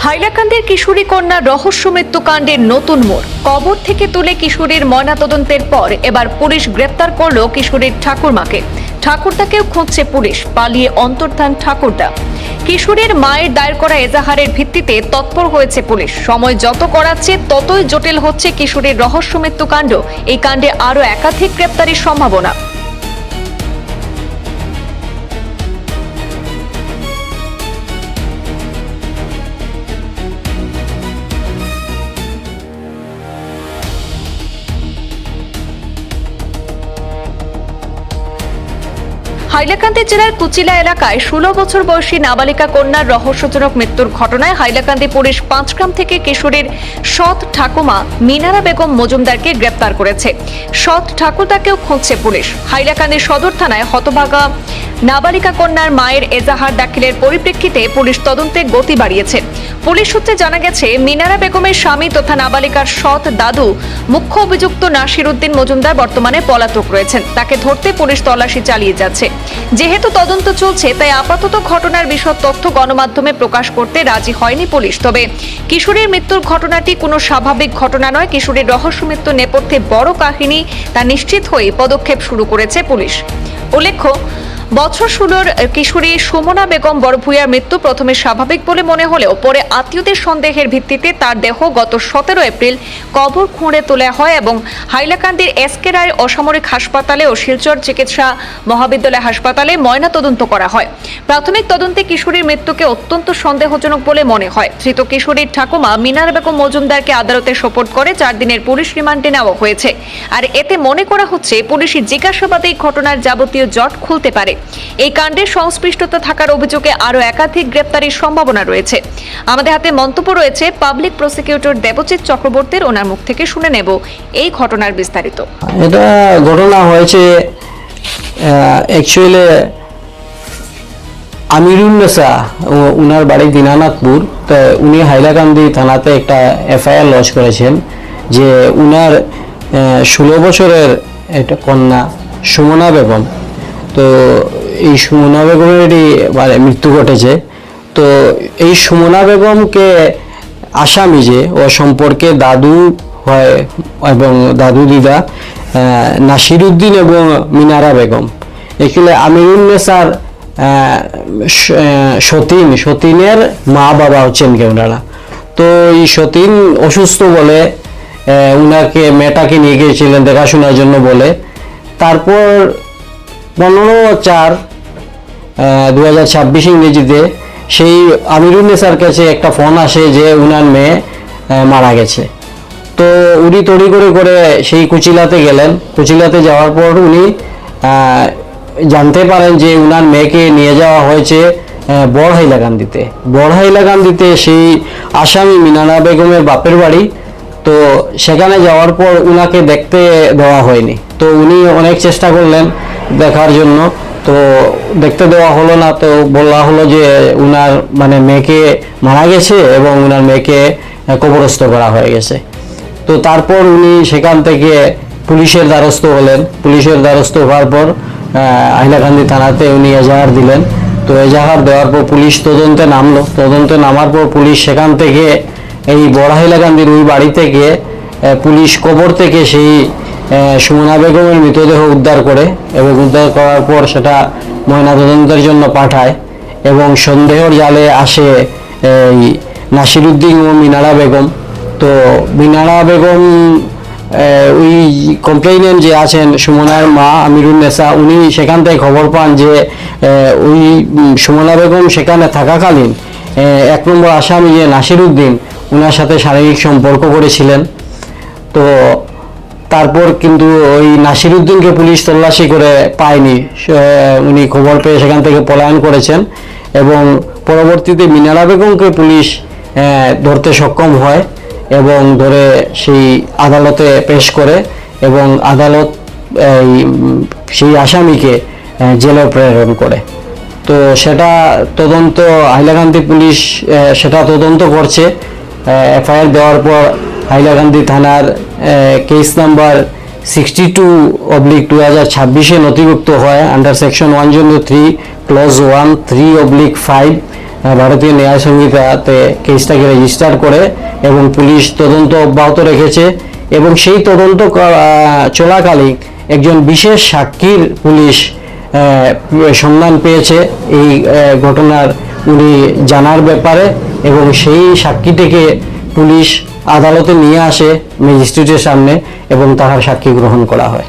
হাইলাকান্দির কিশোরী কন্যা রহস্য মৃত্যুকাণ্ডের নতুন মোড়। কবর থেকে তুলে কিশোরীর ময়নাতদন্তের পর এবার পুলিশ গ্রেপ্তার করল কিশোরীর ঠাকুরমাকে। ঠাকুরদাকেও খুঁজছে পুলিশ, পালিয়ে অন্তর্ধান ঠাকুরদা। কিশোরীর মায়ের দায়ের করা এজাহারের ভিত্তিতে তৎপর হয়েছে পুলিশ। সময় যত গড়াচ্ছে ততই জটিল হচ্ছে কিশোরীর রহস্য মৃত্যুকাণ্ড। এই কাণ্ডে আরও একাধিক গ্রেপ্তারির সম্ভাবনা। হাইলাকান্দি জেলার কুচিলা এলাকায় 16 বছর বয়সী নাবালিকা কন্যার রহস্যজনক মৃত্যুর ঘটনায় হাইলাকান্দি পুলিশ 5 গ্রাম থেকে কিশোরীর সৎ ঠাকুমা মিনারা বেগম মজুমদারকে গ্রেপ্তার করেছে। সৎ ঠাকুরদাকেও খুঁজছে পুলিশ। হাইলাকান্দি সদর থানায় হতভাগা নাবালিকা কন্যার মায়ের এজাহার দাখিলের পরিপ্রেক্ষিতে পুলিশ তদন্তে গতি বাড়িয়েছে। পুলিশ সূত্রে জানা গেছে, মিনারা বেগমের স্বামী তথা নাবালিকার সৎ দাদু মুখ্য অভিযুক্ত নাসির উদ্দিন মজুমদার বর্তমানে পলাতক রয়েছেন। তাকে ধরতে পুলিশ তল্লাশি চালিয়ে যাচ্ছে। যেহেতু তদন্ত চলছে, তাই আপাতত ঘটনার বিশদ তথ্য গণমাধ্যমে প্রকাশ করতে রাজি হয়নি পুলিশ। তবে কিশোরীর মৃত্যুর ঘটনাটি কোনো স্বাভাবিক ঘটনা নয়, কিশোরীর রহস্য মৃত্যুর নেপথ্যে বড় কাহিনী তা নিশ্চিত হয়ে পদক্ষেপ শুরু করেছে পুলিশ। উল্লেখ্য, বছর 16 কিশোরী সুমনা বেগম বড়ভূঁইয়ার মৃত্যু প্রথমে স্বাভাবিক বলে মনে হলেও পরে আত্মীয়দের সন্দেহের ভিত্তিতে তার দেহ গত 17 এপ্রিল কবর খুঁড়ে তোলা হয় এবং হাইলাকান্দির এসকে রায় অসামরিক হাসপাতালে ও শিলচর চিকিৎসা মহাবিদ্যালয় হাসপাতালে ময়নাতদন্ত করা হয়। প্রাথমিক তদন্তে কিশোরীর মৃত্যুকে অত্যন্ত সন্দেহজনক বলে মনে হয়। ধৃত কিশোরীর ঠাকুমা মিনারা বেগম মজুমদারকে আদালতে সোপর্দ করে 4 দিনের পুলিশ রিমান্ডে নেওয়া হয়েছে। আর এতে মনে করা হচ্ছে পুলিশি জিজ্ঞাসাবাদে ঘটনার যাবতীয় জট খুলতে পারে। এই কাণ্ডের সংশ্লিষ্টতা থাকার অভিযোগে আরো একাধিক গ্রেপ্তারির সম্ভাবনা রয়েছে। আমাদের হাতে মন্তব্য রয়েছে পাবলিক প্রসিকিউটর দেবজিৎ চক্রবর্তীর। ওনার মুখ থেকে শুনে নেব এই ঘটনার বিস্তারিত। এটা ঘটনা হয়েছে অ্যাকচুয়ালি আমিরুন্নেসা উনার বাড়ি দিনানাথপুর। তো উনি হাইলাকান্দি থানাতে একটা এফআইআর লজ করেছেন যে উনার 16 বছরের একটা কন্যা সুমনা বেগম, তো এই সুমনা বেগমেরই মৃত্যু ঘটেছে। তো এই সুমনা বেগমকে আসামি যে ও সম্পর্কে দাদু হয় এবং দাদু দিদা নাসির উদ্দিন এবং মিনারা বেগম, এগুলো আমিরুন্নেসার সতীনের মা বাবা হচ্ছেন কে ওনারা। তো এই সতীন অসুস্থ বলে উনাকে মেয়েটাকে নিয়ে গিয়েছিলেন দেখাশোনার জন্য বলে। তারপর 15/4/2026 ইংরেজিতে সেই আমিরুন্নেসার কাছে একটা ফোন আসে যে উনার মেয়ে মারা গেছে। তো উনি তড়ি করে সেই কুচিলাতে গেলেন। কুচিলাতে যাওয়ার পর উনি জানতে পারেন যে উনার মেয়েকে নিয়ে যাওয়া হয়েছে বড় হাইলাকান্দিতে সেই আসামি মিনারা বেগমের বাপের বাড়ি। তো সেখানে যাওয়ার পর উনাকে দেখতে দেওয়া হয়নি। তো উনি অনেক চেষ্টা করলেন দেখার জন্য, তো দেখতে দেওয়া হলো না। তো বলা হলো যে উনার মেয়েকে মারা গেছে এবং উনার মেয়েকে কবরস্থ করা হয়ে গেছে। তো তারপর উনি সেখান থেকে পুলিশের দ্বারস্থ হলেন। পুলিশের দ্বারস্থ হওয়ার পর হাইলাকান্দি থানাতে উনি এজাহার দিলেন। তো এজাহার দেওয়ার পর পুলিশ তদন্তে নামলো। তদন্তে নামার পর পুলিশ সেখান থেকে এই বড় হাইলাকান্দির ওই বাড়ি থেকে পুলিশ কবর থেকে সেই সুমনা বেগমের মৃতদেহ উদ্ধার করে এবং উদ্ধার করার পর সেটা ময়নাতদন্তের জন্য পাঠায় এবং সন্দেহের জালে আসে এই নাসির উদ্দিন ও মিনারা বেগম। তো মিনারা বেগম ওই কমপ্লেইনেন্ট যে আছেন সুমনার মা আমিরুন্নেসা, উনি সেখান থেকে খবর পান যে ওই সুমনা বেগম সেখানে থাকাকালীন 1 নম্বর আসামি যে নাসির উদ্দিন উনার সাথে শারীরিক সম্পর্ক করেছিলেন। তো তারপর কিন্তু ওই নাসির উদ্দিনকে পুলিশ তল্লাশি করে পায়নি। উনি খবর পেয়ে সেখান থেকে পলায়ন করেছেন এবং পরবর্তীতে মিনারা বেগমকে পুলিশ ধরতে সক্ষম হয় এবং ধরে সেই আদালতে পেশ করে এবং আদালত সেই আসামিকে জেলে প্রেরণ করে। তো সেটা তদন্ত হাইলাকান্দি পুলিশ সেটা তদন্ত করছে। এফআইআর দেওয়ার পর হাইলাকান্দি থানার কেস নাম্বার 62/2026 নথিভুক্ত হয় আন্ডার সেকশন 103 ক্লজ 1 3/5 ভারতীয় ন্যায় সংহিতাতে কেসটাকে রেজিস্টার করে এবং পুলিশ তদন্ত অব্যাহত রেখেছে এবং সেই তদন্ত চলাকালীন একজন বিশেষ সাক্ষীর পুলিশ সন্ধান পেয়েছে এই ঘটনার উনি জানার ব্যাপারে এবং সেই সাক্ষীটিকে পুলিশ আদালতে নিয়ে আসে ম্যাজিস্ট্রেটের সামনে এবং তাহার সাক্ষী গ্রহণ করা হয়।